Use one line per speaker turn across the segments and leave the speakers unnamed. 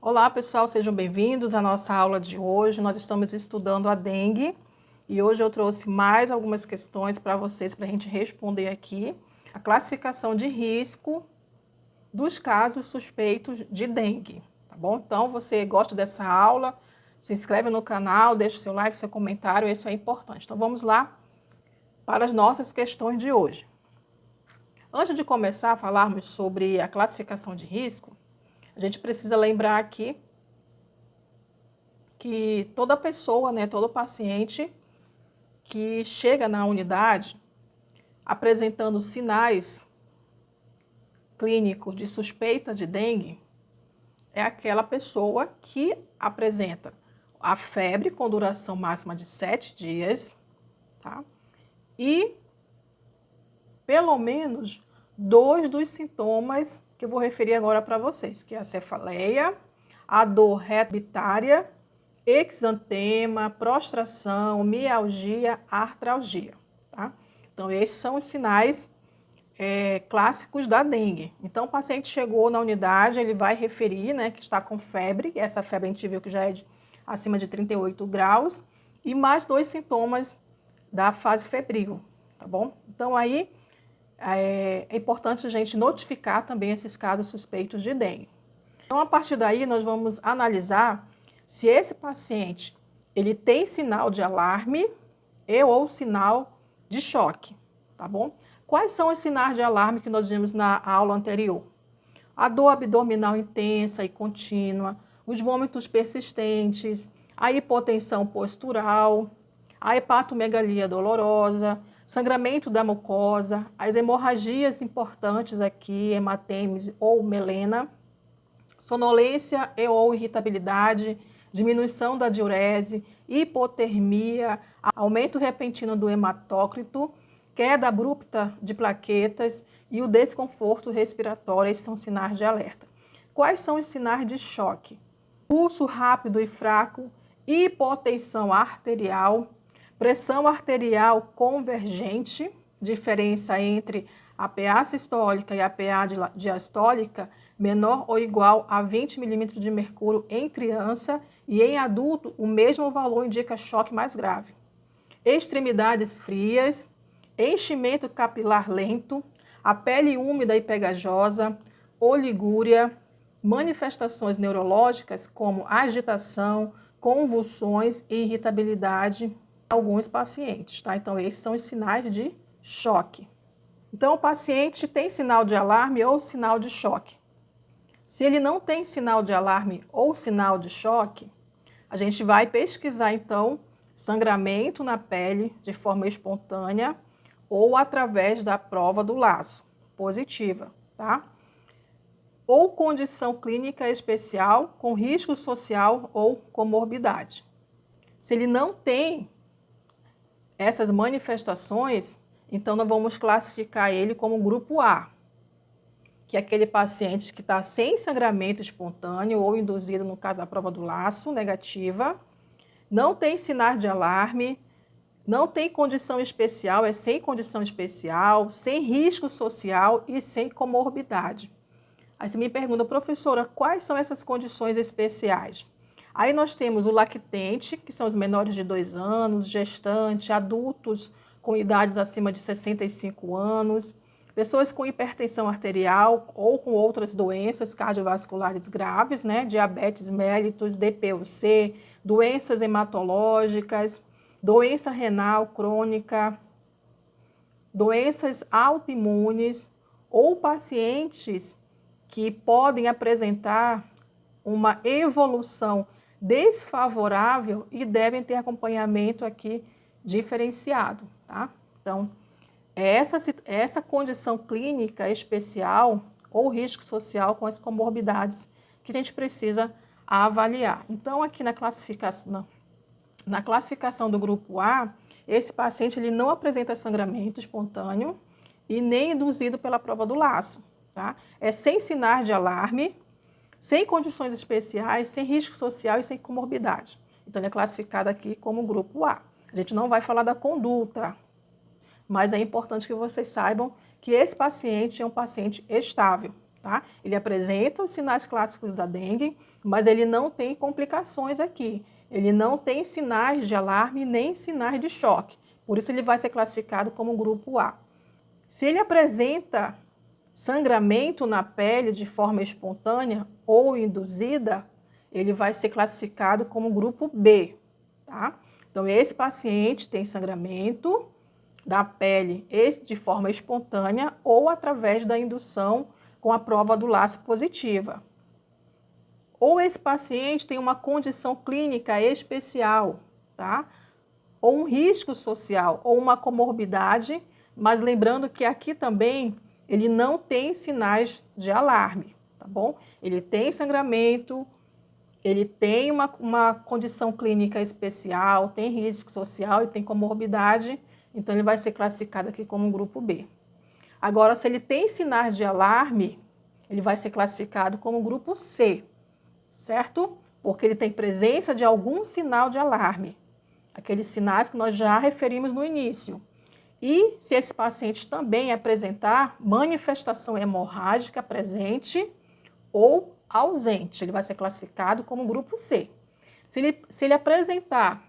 Olá pessoal, sejam bem-vindos à nossa aula de hoje. Nós estamos estudando a dengue e hoje eu trouxe mais algumas questões para vocês para a gente responder aqui. A classificação de risco dos casos suspeitos de dengue, tá bom? Então, você gosta dessa aula, se inscreve no canal, deixa o seu like, seu comentário, isso é importante. Então, vamos lá para as nossas questões de hoje. Antes de começar a falarmos sobre a classificação de risco, a gente precisa lembrar aqui que toda pessoa, todo paciente que chega na unidade apresentando sinais clínicos de suspeita de dengue é aquela pessoa que apresenta a febre com duração máxima de 7 dias, tá? E pelo menos 2 dos sintomas que eu vou referir agora para vocês, que é a cefaleia, a dor hereditária, exantema, prostração, mialgia, artralgia, tá? Então, esses são os sinais clássicos da dengue. Então, o paciente chegou na unidade, ele vai referir, que está com febre, essa febre a gente viu que já é acima de 38 graus, e mais 2 sintomas da fase febril, tá bom? Então, aí é importante a gente notificar também esses casos suspeitos de dengue. Então, a partir daí, nós vamos analisar se esse paciente ele tem sinal de alarme ou sinal de choque, tá bom? Quais são os sinais de alarme que nós vimos na aula anterior? A dor abdominal intensa e contínua, os vômitos persistentes, a hipotensão postural, a hepatomegalia dolorosa, sangramento da mucosa, as hemorragias importantes aqui, hematêmese ou melena, sonolência ou irritabilidade, diminuição da diurese, hipotermia, aumento repentino do hematócrito, queda abrupta de plaquetas e o desconforto respiratório, esses são sinais de alerta. Quais são os sinais de choque? Pulso rápido e fraco, hipotensão arterial, pressão arterial convergente, diferença entre a PA sistólica e a PA diastólica menor ou igual a 20 milímetros de mercúrio em criança e em adulto o mesmo valor indica choque mais grave. Extremidades frias, enchimento capilar lento, a pele úmida e pegajosa, oligúria, manifestações neurológicas como agitação, convulsões e irritabilidade em alguns pacientes, tá? Então, esses são os sinais de choque. Então, o paciente tem sinal de alarme ou sinal de choque. Se ele não tem sinal de alarme ou sinal de choque, a gente vai pesquisar, então, sangramento na pele de forma espontânea ou através da prova do laço positiva, tá? Ou condição clínica especial com risco social ou comorbidade. Se ele não tem essas manifestações, então nós vamos classificar ele como grupo A, que é aquele paciente que está sem sangramento espontâneo ou induzido, no caso da prova do laço, negativa, não tem sinais de alarme, não tem condição especial, é sem condição especial, sem risco social e sem comorbidade. Aí você me pergunta, professora, quais são essas condições especiais? Aí nós temos o lactente, que são os menores de 2 anos, gestante, adultos com idades acima de 65 anos, pessoas com hipertensão arterial ou com outras doenças cardiovasculares graves, diabetes mellitus, DPOC, doenças hematológicas, doença renal crônica, doenças autoimunes ou pacientes que podem apresentar uma evolução desfavorável e devem ter acompanhamento aqui diferenciado, tá? Então, essa condição clínica especial ou risco social com as comorbidades que a gente precisa avaliar. Então, aqui na classificação do grupo A, esse paciente ele não apresenta sangramento espontâneo e nem induzido pela prova do laço, tá? É sem sinais de alarme, sem condições especiais, sem risco social e sem comorbidade. Então, ele é classificado aqui como grupo A. A gente não vai falar da conduta, mas é importante que vocês saibam que esse paciente é um paciente estável. tá? Ele apresenta os sinais clássicos da dengue, mas ele não tem complicações aqui. Ele não tem sinais de alarme nem sinais de choque. Por isso ele vai ser classificado como grupo A. Se ele apresenta sangramento na pele de forma espontânea ou induzida, ele vai ser classificado como grupo B, tá? Então, esse paciente tem sangramento da pele de forma espontânea ou através da indução com a prova do laço positiva. Ou esse paciente tem uma condição clínica especial, tá? Ou um risco social, ou uma comorbidade, mas lembrando que aqui também ele não tem sinais de alarme, tá bom? Ele tem sangramento, ele tem uma condição clínica especial, tem risco social e tem comorbidade, então ele vai ser classificado aqui como grupo B. Agora, se ele tem sinais de alarme, ele vai ser classificado como grupo C, certo? Porque ele tem presença de algum sinal de alarme, aqueles sinais que nós já referimos no início. E se esse paciente também apresentar manifestação hemorrágica presente ou ausente, ele vai ser classificado como grupo C. Se ele apresentar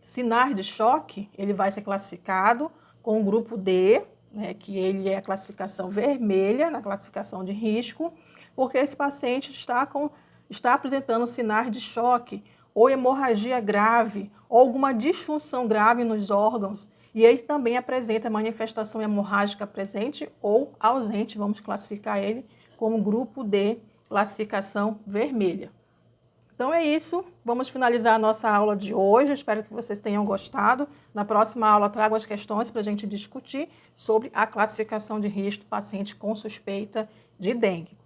sinais de choque, ele vai ser classificado com o grupo D, né, que ele é a classificação vermelha, na classificação de risco, porque esse paciente está apresentando sinais de choque ou hemorragia grave ou alguma disfunção grave nos órgãos, e ele também apresenta manifestação hemorrágica presente ou ausente, vamos classificar ele como grupo D, classificação vermelha. Então é isso, vamos finalizar a nossa aula de hoje, espero que vocês tenham gostado. Na próxima aula trago as questões para a gente discutir sobre a classificação de risco do paciente com suspeita de dengue.